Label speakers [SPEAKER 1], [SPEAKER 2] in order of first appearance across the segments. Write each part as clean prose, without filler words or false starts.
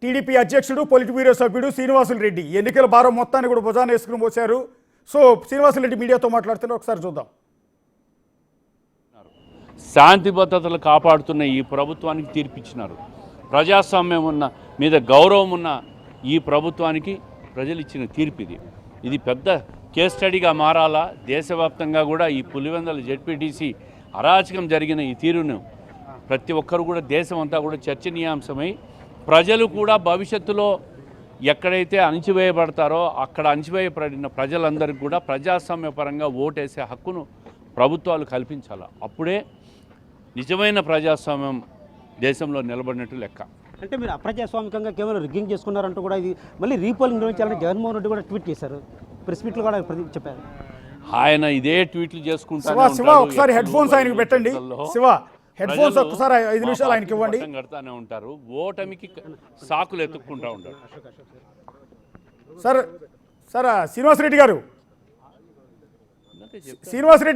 [SPEAKER 1] TDP అధ్యక్షుడు polit bureau సభ్యుడు శ్రీనివాసులు రెడ్డి ఎన్నికల భారం మొత్తాన్ని కూడా భుజాన వేసుకుని మోశారు. సో శ్రీనివాసులు రెడ్డి మీడియాతో మాట్లాడుతున్నారు, ఒకసారి చూద్దాం.
[SPEAKER 2] శాంతి భద్రతలు కాపాడుతున్న ఈ ప్రభుత్వానికి తీర్పిచ్చినారు. ప్రజాస్వామ్యం ఉన్న మీద గౌరవం ఉన్న ఈ ప్రభుత్వానికి ప్రజలు ఇచ్చిన తీర్పు ఇది పెద్ద కేస్ స్టడీగా మారాలా. దేశవ్యాప్తంగా కూడా ఈ పులివెందుల జెడ్పీటీసీ అరాచకం జరిగిన ఈ తీరును ప్రతి ఒక్కరు కూడా దేశం అంతా కూడా చర్చనీయాంశమై ప్రజలు కూడా భవిష్యత్తులో ఎక్కడైతే అణిచివేయబడతారో అక్కడ అణిచివేయబడిన ప్రజలందరికీ కూడా ప్రజాస్వామ్యపరంగా ఓటేసే హక్కును ప్రభుత్వాలు కల్పించాలి. అప్పుడే నిజమైన ప్రజాస్వామ్యం దేశంలో నిలబడినట్టు లెక్క.
[SPEAKER 3] అంటే మీరు అప్రజాస్వామికంగా కేవలం రిగ్గింగ్ చేసుకున్నారంటూ కూడా ఇది మళ్ళీ రీపోలింగ్ నిర్వహించాలని జగన్మోహన్ రెడ్డి కూడా ట్వీట్ చేశారు, ప్రెస్ మీట్లు కూడా చెప్పారు.
[SPEAKER 2] ఆయన ఇదే ట్వీట్లు చేసుకుంటారు.
[SPEAKER 1] ఒకసారి హెడ్ ఫోన్స్ ఆయనకు పెట్టండి. శివ హెడ్ ఫోన్స్ ఒకసారి 5 నిమిషాలు ఆయనకి ఇవ్వండి.
[SPEAKER 2] కడతానే ఉంటారు, ఓటమికి సాకులు ఎత్తుక్కుంటూ ఉంటారు.
[SPEAKER 1] సార్ శ్రీనివాసరెడ్డి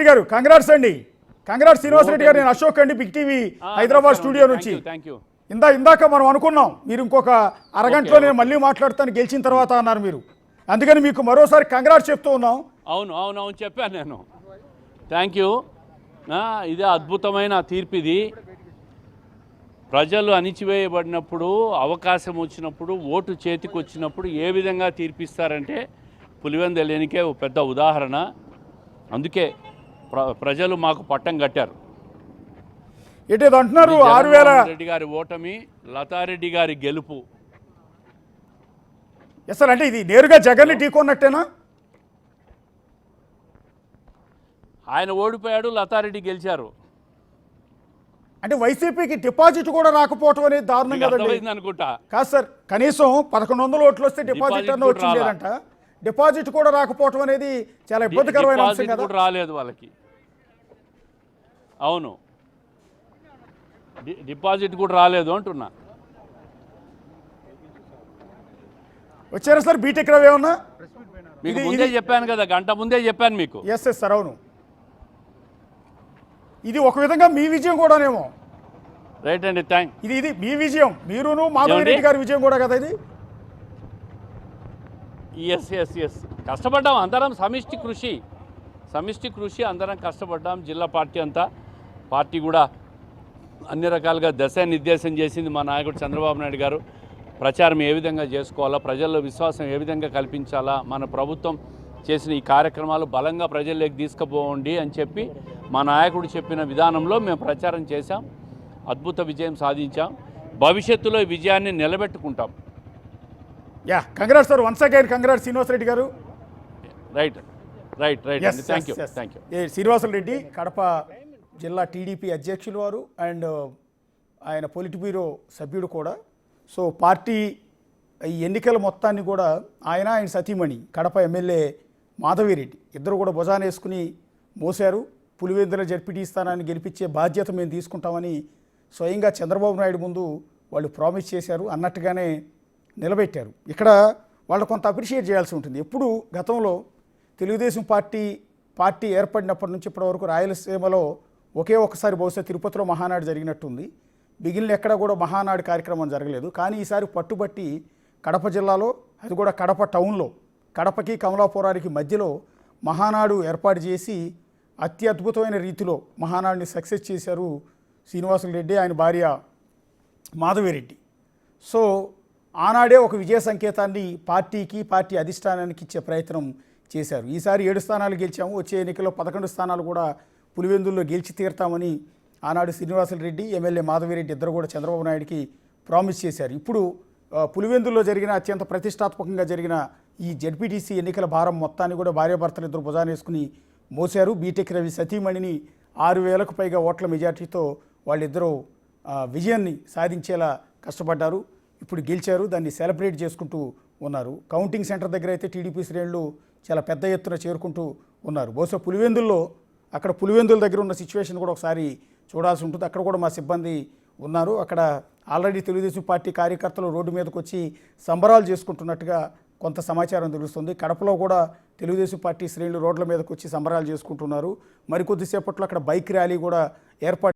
[SPEAKER 1] గారు కంగ్రాట్స్ అండి. కంగ్రాట్స్ శ్రీనివాసరెడ్డి గారు. నేను అశోక్ అండి, బిగ్ టీవీ హైదరాబాద్ స్టూడియో నుంచి. ఇందాక మనం అనుకున్నాం మీరు ఇంకొక అరగంటలో నేను మళ్ళీ మాట్లాడతాను గెలిచిన తర్వాత అన్నారు మీరు, అందుకని మీకు మరోసారి కంగ్రాట్స్ చెప్తూ ఉన్నాం.
[SPEAKER 2] అవును చెప్పాను నేను. Thank you. ఇదే అద్భుతమైన తీర్పు ఇది. ప్రజలు అణిచివేయబడినప్పుడు, అవకాశం వచ్చినప్పుడు, ఓటు చేతికి వచ్చినప్పుడు ఏ విధంగా తీర్పిస్తారంటే పులివెందుల ఎన్నికే ఒక పెద్ద ఉదాహరణ. అందుకే ప్రజలు మాకు పట్టం కట్టారు.
[SPEAKER 1] ఏటేదో అంటున్నారు 6000
[SPEAKER 2] రెడ్డి గారి ఓటమి, లతారెడ్డి గారి గెలుపు.
[SPEAKER 1] సార్ అంటే ఇది నేరుగా జగన్ని ఢీకొన్నట్టేనా?
[SPEAKER 2] ఆయన ఓడిపోయాడు, లతారెడ్డి గెలిచారు.
[SPEAKER 1] అంటే వైసీపీకి డిపాజిట్ కూడా రాకపోవటం అనేది దారుణం కదండి
[SPEAKER 2] అనుకుంటా.
[SPEAKER 1] కాదు సార్, కనీసం 1100 ఓట్లు వస్తే డిపాజిట్ అన్న వచ్చింది లేదంట. డిపాజిట్ కూడా రాకపోవటం అనేది చాలా ఇబ్బందికరమైన అంశం కదా.
[SPEAKER 2] రాలేదు వాళ్ళకి. అవును, డిపాజిట్ కూడా రాలేదు అంటున్నా.
[SPEAKER 1] వచ్చారా సార్ బీటెక్ రవి ఏమన్నా?
[SPEAKER 2] మీకు ముందే చెప్పాను కదా, గంట ముందే చెప్పాను మీకు.
[SPEAKER 1] ఎస్ సార్, అవును. ఇది ఒక విధంగా మీ విజయం కూడానేమో.
[SPEAKER 2] రైట్ అండి, థ్యాంక్.
[SPEAKER 1] ఇది మీ విజయం, మీరును మాధవరెడ్డి గారి విజయం కూడా కదా ఇది.
[SPEAKER 2] ఎస్ కష్టపడ్డాం అందరం, సమిష్టి కృషి అందరం కష్టపడ్డాం. జిల్లా పార్టీ అంతా, పార్టీ కూడా అన్ని రకాలుగా నిర్దేశం చేసింది మా నాయకుడు చంద్రబాబు నాయుడు గారు. ప్రచారం ఏ విధంగా చేసుకోవాలా, ప్రజల్లో విశ్వాసం ఏ విధంగా కల్పించాలా, మన ప్రభుత్వం చేసిన ఈ కార్యక్రమాలు బలంగా ప్రజల్లోకి తీసుకుపోండి అని చెప్పి మా నాయకుడు చెప్పిన విధానంలో మేము ప్రచారం చేశాం. అద్భుత విజయం సాధించాం. భవిష్యత్తులో ఈ విజయాన్ని నిలబెట్టుకుంటాం.
[SPEAKER 1] Congrats sir, once again congrats Srinivasareddy గారు.
[SPEAKER 2] Right thank you.
[SPEAKER 1] Srinivasulu Reddy Kadapa జిల్లా టీడీపీ అధ్యక్షులు వారు అండ్ ఆయన పొలిట్ బ్యూరో సభ్యుడు కూడా. సో పార్టీ ఈ ఎన్నికల మొత్తాన్ని కూడా ఆయన సతీమణి కడప ఎమ్మెల్యే మాధవిరెడ్డి ఇద్దరు కూడా భుజాన వేసుకుని మోశారు. పులివెందుల జడ్పీటీ స్థానాన్ని గెలిపించే బాధ్యత మేము తీసుకుంటామని స్వయంగా చంద్రబాబు నాయుడు ముందు వాళ్ళు ప్రామిస్ చేశారు, అన్నట్టుగానే నిలబెట్టారు. ఇక్కడ వాళ్ళు కొంత అప్రిషియేట్ చేయాల్సి ఉంటుంది. ఎప్పుడు గతంలో తెలుగుదేశం పార్టీ ఏర్పడినప్పటి నుంచి ఇప్పటివరకు రాయలసీమలో ఒకే ఒకసారి బహుశా తిరుపతిలో మహానాడు జరిగినట్టుంది, మిగిలిన ఎక్కడ కూడా మహానాడు కార్యక్రమం జరగలేదు. కానీ ఈసారి పట్టుబట్టి కడప జిల్లాలో, అది కూడా కడప టౌన్లో, కడపకి కమలాపురానికి మధ్యలో మహానాడు ఏర్పాటు చేసి అత్యద్భుతమైన రీతిలో మహానాడుని సక్సెస్ చేశారు శ్రీనివాసులు రెడ్డి, ఆయన భార్య మాధవిరెడ్డి. సో ఆనాడే ఒక విజయ సంకేతాన్ని పార్టీ అధిష్టానానికి ఇచ్చే ప్రయత్నం చేశారు. ఈసారి 7 స్థానాలు గెలిచాము, వచ్చే ఎన్నికల్లో 11 స్థానాలు కూడా పులివెందుల్లో గెలిచి తీరుతామని ఆనాడు శ్రీనివాసులు రెడ్డి ఎమ్మెల్యే మాధవిరెడ్డి ఇద్దరు కూడా చంద్రబాబు నాయుడికి ప్రామిస్ చేశారు. ఇప్పుడు పులివెందుల్లో జరిగిన అత్యంత ప్రతిష్టాత్మకంగా జరిగిన ఈ జడ్పీటీసీ ఎన్నికల భారం మొత్తాన్ని కూడా భార్యాభర్తలు ఇద్దరు భుజాన వేసుకుని మోశారు. బీటెక్ రవి సతీమణిని 6000కు పైగా ఓట్ల మెజార్టీతో వాళ్ళిద్దరూ విజయాన్ని సాధించేలా కష్టపడ్డారు. ఇప్పుడు గెలిచారు, దాన్ని సెలబ్రేట్ చేసుకుంటూ ఉన్నారు. కౌంటింగ్ సెంటర్ దగ్గర అయితే టీడీపీ శ్రేణులు చాలా పెద్ద ఎత్తున చేరుకుంటూ ఉన్నారు. బహుశా పులివెందుల దగ్గర ఉన్న సిచ్యువేషన్ కూడా ఒకసారి చూడాల్సి ఉంటుంది. అక్కడ కూడా మా సిబ్బంది ఉన్నారు. అక్కడ ఆల్రెడీ తెలుగుదేశం పార్టీ కార్యకర్తలు రోడ్డు మీదకి వచ్చి సంబరాలు చేసుకుంటున్నట్టుగా కొంత సమాచారం తెలుస్తుంది. కడపలో కూడా తెలుగుదేశం పార్టీ శ్రేణులు రోడ్ల మీదకి వచ్చి సంబరాలు చేసుకుంటున్నారు. మరికొద్దిసేపట్లో అక్కడ బైక్ ర్యాలీ కూడా ఏర్పాటు